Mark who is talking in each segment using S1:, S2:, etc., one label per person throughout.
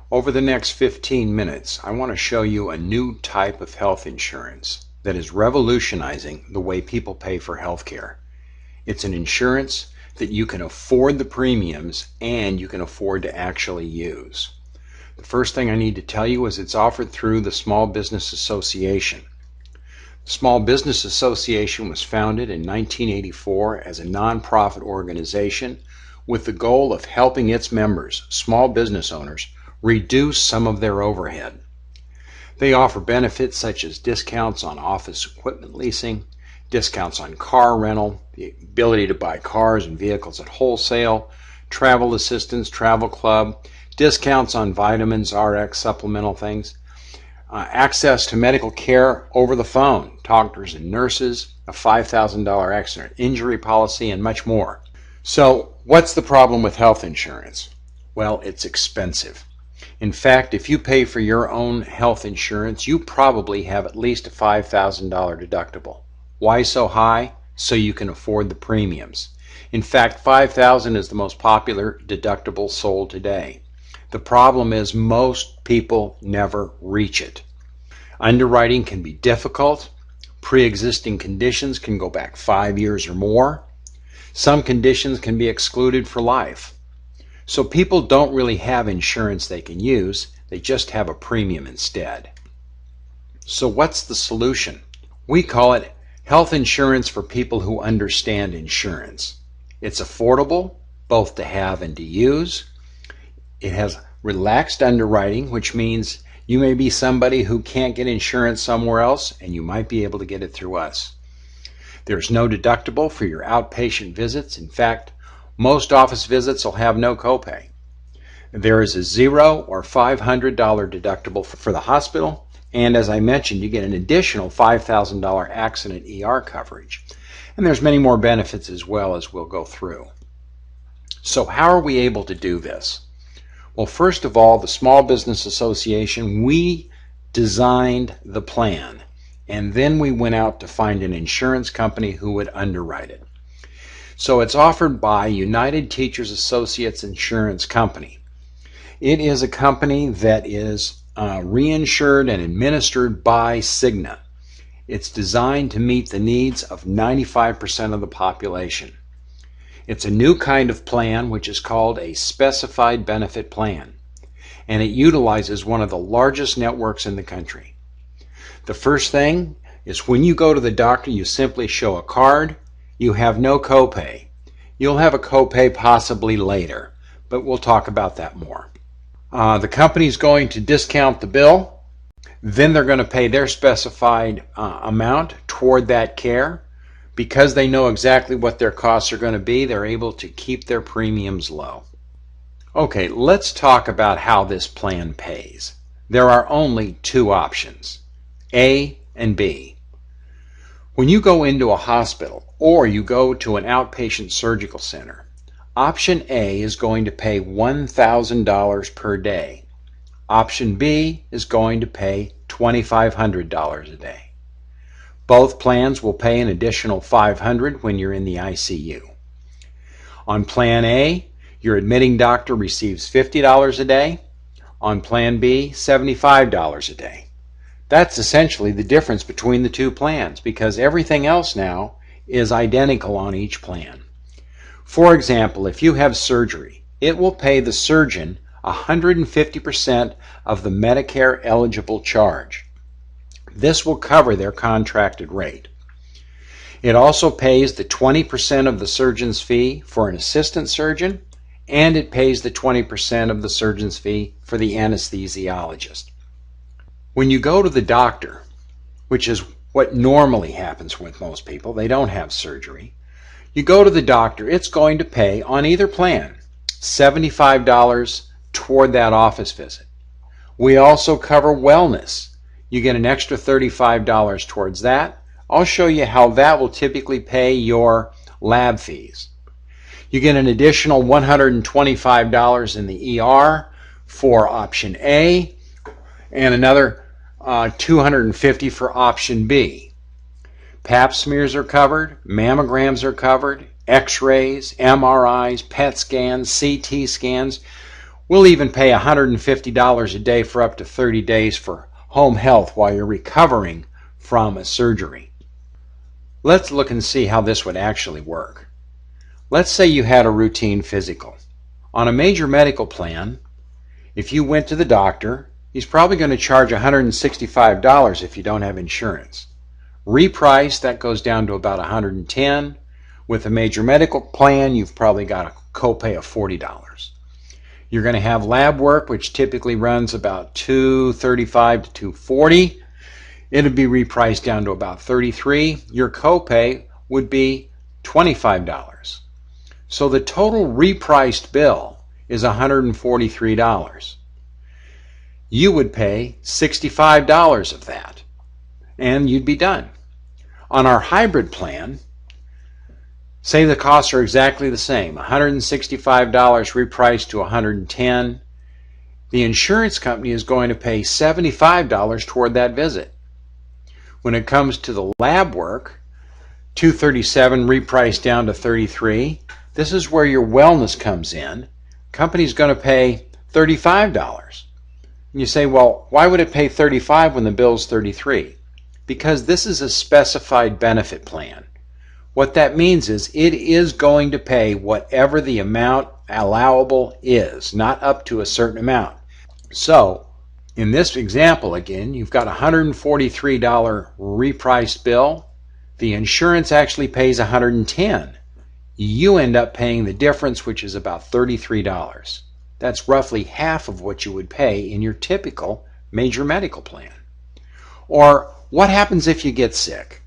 S1: Over the next 15 minutes, I want to show you a new type of health insurance that is revolutionizing the way people pay for health care. It's an insurance that you can afford the premiums and you can afford to actually use. The first thing I need to tell you is it's offered through the Small Business Association. The Small Business Association was founded in 1984 as a nonprofit organization with the goal of helping its members, small business owners, reduce some of their overhead. They offer benefits such as discounts on office equipment leasing, discounts on car rental, the ability to buy cars and vehicles at wholesale, travel assistance, travel club, discounts on vitamins, RX, supplemental things, access to medical care over the phone, doctors and nurses, a $5,000 accident injury policy, and much more. So, what's the problem with health insurance? Well, it's expensive. In fact, if you pay for your own health insurance, you probably have at least a $5,000 deductible. Why so high? So you can afford the premiums. In fact, $5,000 is the most popular deductible sold today. The problem is most people never reach it. Underwriting can be difficult. Pre-existing conditions can go back 5 years or more. Some conditions can be excluded for life. So people don't really have insurance they can use, they just have a premium instead. So what's the solution? We call it health insurance for people who understand insurance. It's affordable, both to have and to use. It has relaxed underwriting, which means you may be somebody who can't get insurance somewhere else, and you might be able to get it through us. There's no deductible for your outpatient visits. In fact, most office visits will have no copay. There is a $0 or $500 deductible for the hospital, and as I mentioned, you get an additional $5,000 accident ER coverage. And there's many more benefits as well, as we'll go through. So how are we able to do this? Well, first of all, the Small Business Association, we designed the plan, and then we went out to find an insurance company who would underwrite it. So it's offered by United Teachers Associates Insurance Company. It is a company that is reinsured and administered by Cigna. It's designed to meet the needs of 95% of the population. It's a new kind of plan which is called a specified benefit plan, and it utilizes one of the largest networks in the country. The first thing is when you go to the doctor, you simply show a card. You have no copay. You'll have a copay possibly later, but we'll talk about that more. The company's going to discount the bill. Then they're going to pay their specified amount toward that care. Because they know exactly what their costs are going to be, they're able to keep their premiums low. Okay, let's talk about how this plan pays. There are only two options, A and B. When you go into a hospital or you go to an outpatient surgical center, option A is going to pay $1,000 per day. Option B is going to pay $2,500 a day. Both plans will pay an additional $500 when you're in the ICU. On Plan A, your admitting doctor receives $50 a day. On Plan B, $75 a day. That's essentially the difference between the two plans because everything else now is identical on each plan. For example, if you have surgery, it will pay the surgeon 150% of the Medicare eligible charge. This will cover their contracted rate. It also pays the 20% of the surgeon's fee for an assistant surgeon, and it pays the 20% of the surgeon's fee for the anesthesiologist. When you go to the doctor, which is what normally happens with most people, they don't have surgery, you go to the doctor, it's going to pay on either plan $75 toward that office visit. We also cover wellness. You get an extra $35 towards that. I'll show you how that will typically pay your lab fees. You get an additional $125 in the ER for option A and another $250 for option B. Pap smears are covered, mammograms are covered, x-rays, MRIs, PET scans, CT scans. We'll even pay $150 a day for up to 30 days for home health while you're recovering from a surgery. Let's look and see how this would actually work. Let's say you had a routine physical. On a major medical plan, if you went to the doctor, he's probably going to charge $165 if you don't have insurance. Reprice, that goes down to about $110. With a major medical plan, you've probably got a copay of $40. You're going to have lab work, which typically runs about $235 to $240. It'd be repriced down to about $33. Your copay would be $25. So the total repriced bill is $143. You would pay $65 of that, and you'd be done. On our hybrid plan, say the costs are exactly the same, $165 repriced to $110. The insurance company is going to pay $75 toward that visit. When it comes to the lab work, $237 repriced down to $33. This is where your wellness comes in. Company's going to pay $35. And you say, well, why would it pay $35 when the bill's $33? Because this is a specified benefit plan. What that means is it is going to pay whatever the amount allowable is, not up to a certain amount. So, in this example again, you've got a $143 repriced bill. The insurance actually pays $110. You end up paying the difference, which is about $33. That's roughly half of what you would pay in your typical major medical plan. Or what happens if you get sick?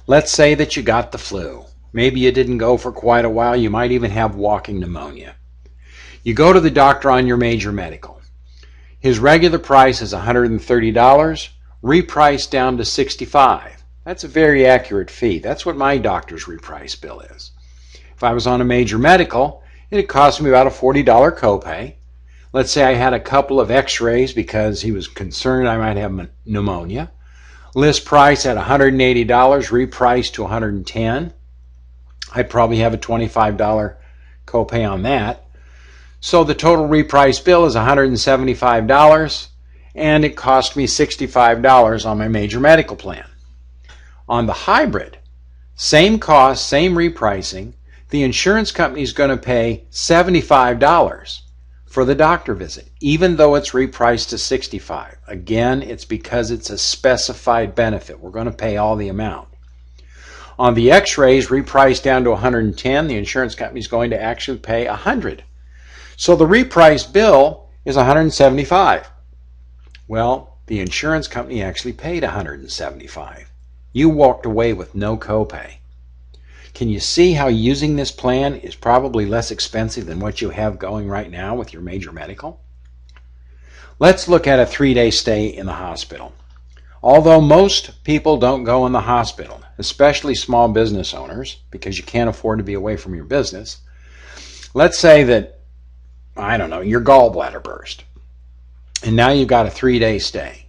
S1: Let's say that you got the flu. Maybe you didn't go for quite a while. You might even have walking pneumonia. You go to the doctor on your major medical. His regular price is $130, repriced down to $65. That's a very accurate fee. That's what my doctor's reprice bill is. If I was on a major medical, it'd cost me about a $40 copay. Let's say I had a couple of x-rays because he was concerned I might have pneumonia. List price at $180, repriced to $110. I'd probably have a $25 copay on that. So the total reprice bill is $175, and it cost me $65 on my major medical plan. On the hybrid, same cost, same repricing, the insurance company is going to pay $75 for the doctor visit, even though it's repriced to $65. Again, it's because it's a specified benefit. We're going to pay all the amount. On the x-rays, repriced down to $110, the insurance company is going to actually pay $100. So the repriced bill is $175. Well, the insurance company actually paid $175. You walked away with no copay. Can you see how using this plan is probably less expensive than what you have going right now with your major medical? Let's look at a 3-day stay in the hospital. Although most people don't go in the hospital, especially small business owners, because you can't afford to be away from your business, let's say that, I don't know, your gallbladder burst, and now you've got a 3-day stay.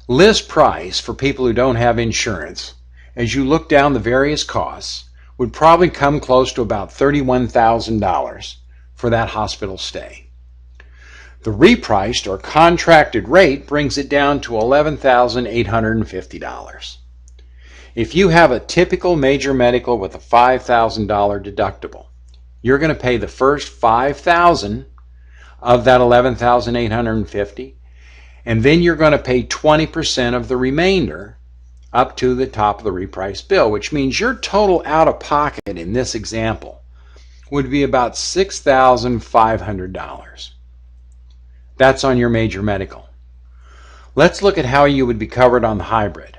S1: List price for people who don't have insurance, as you look down the various costs, would probably come close to about $31,000 for that hospital stay. The repriced or contracted rate brings it down to $11,850. If you have a typical major medical with a $5,000 deductible, you're going to pay the first $5,000 of that $11,850, and then you're going to pay 20% of the remainder up to the top of the repriced bill, which means your total out-of-pocket in this example would be about $6,500. That's on your major medical. Let's look at how you would be covered on the hybrid.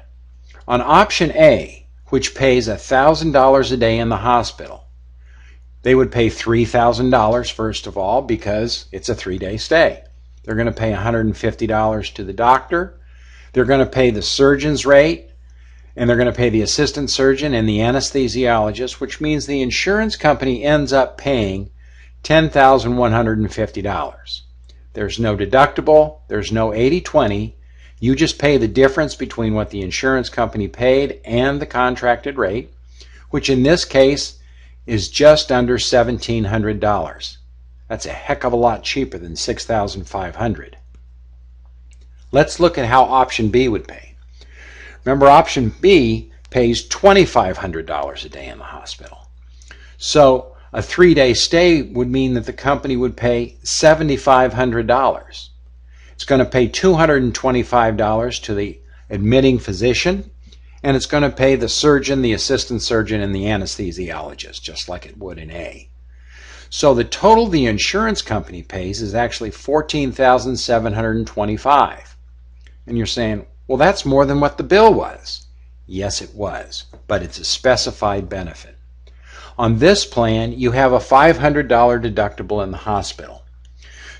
S1: On option A, which pays $1,000 a day in the hospital, they would pay $3,000 first of all because it's a 3-day stay. They're going to pay $150 to the doctor. They're going to pay the surgeon's rate, and they're going to pay the assistant surgeon and the anesthesiologist, which means the insurance company ends up paying $10,150. There's no deductible, there's no 80-20. You just pay the difference between what the insurance company paid and the contracted rate, which in this case is just under $1,700. That's a heck of a lot cheaper than $6,500. Let's look at how option B would pay. Remember, option B pays $2,500 a day in the hospital. So a 3-day stay would mean that the company would pay $7,500. It's going to pay $225 to the admitting physician, and it's going to pay the surgeon, the assistant surgeon, and the anesthesiologist, just like it would in A. So the total the insurance company pays is actually $14,725. And you're saying, well, that's more than what the bill was. Yes, it was, but it's a specified benefit. On this plan, you have a $500 deductible in the hospital.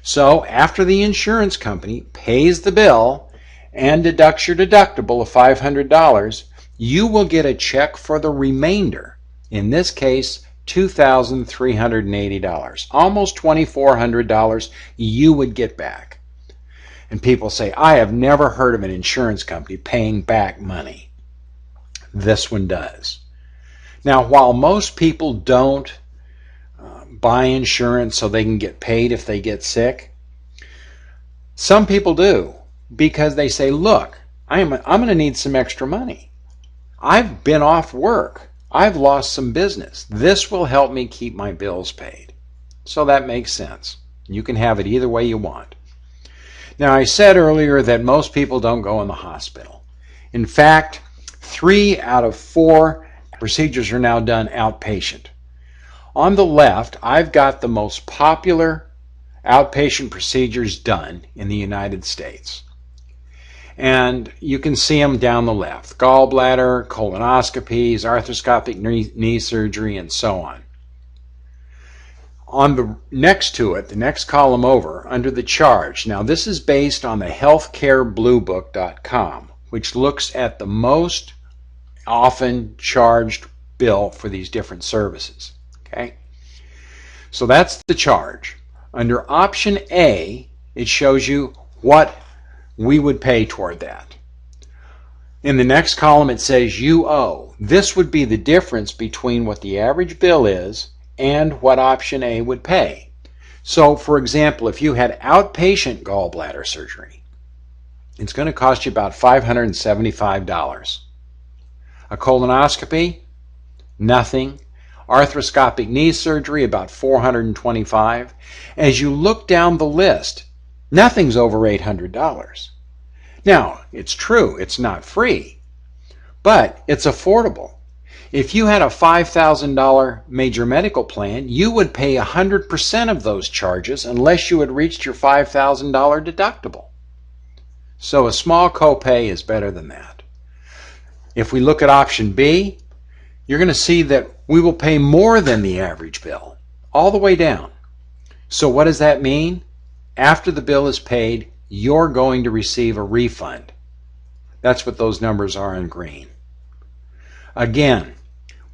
S1: So after the insurance company pays the bill and deducts your deductible of $500, you will get a check for the remainder. In this case, $2,380. Almost $2,400 you would get back. And people say, I have never heard of an insurance company paying back money. This one does. Now, while most people don't buy insurance so they can get paid if they get sick, some people do, because they say, look, I'm going to need some extra money. I've been off work. I've lost some business. This will help me keep my bills paid. So that makes sense. You can have it either way you want. Now, I said earlier that most people don't go in the hospital. In fact, 3 out of 4 procedures are now done outpatient. On the left, I've got the most popular outpatient procedures done in the United States. And you can see them down the left: gallbladder, colonoscopies, arthroscopic knee surgery, and so on. On the next to it, the next column over, under the charge. Now, this is based on the healthcarebluebook.com, which looks at the most often charged bill for these different services. Okay? So that's the charge. Under option A, it shows you what we would pay toward that. In the next column, it says you owe. This would be the difference between what the average bill is and what option A would pay. So, for example, if you had outpatient gallbladder surgery, it's going to cost you about $575. A colonoscopy, nothing. Arthroscopic knee surgery, about $425. As you look down the list, nothing's over $800. Now, it's true, it's not free, but it's affordable. If you had a $5,000 major medical plan, you would pay 100% of those charges unless you had reached your $5,000 deductible. So a small copay is better than that. If we look at option B, you're going to see that we will pay more than the average bill, all the way down. So what does that mean? After the bill is paid, you're going to receive a refund. That's what those numbers are in green. Again,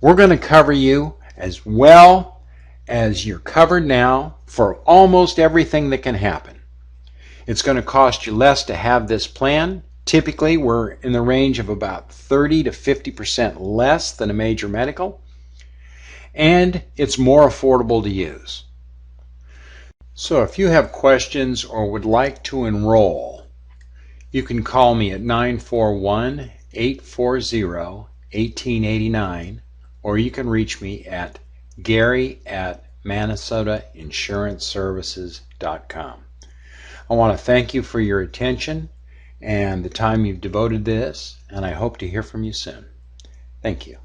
S1: we're going to cover you as well as you're covered now for almost everything that can happen. It's going to cost you less to have this plan. Typically, we're in the range of about 30 to 50% less than a major medical, and it's more affordable to use. So if you have questions or would like to enroll, you can call me at 941-840-1889, or you can reach me at gary@minnesotainsuranceservices.com. I want to thank you for your attention and the time you've devoted to this, and I hope to hear from you soon. Thank you.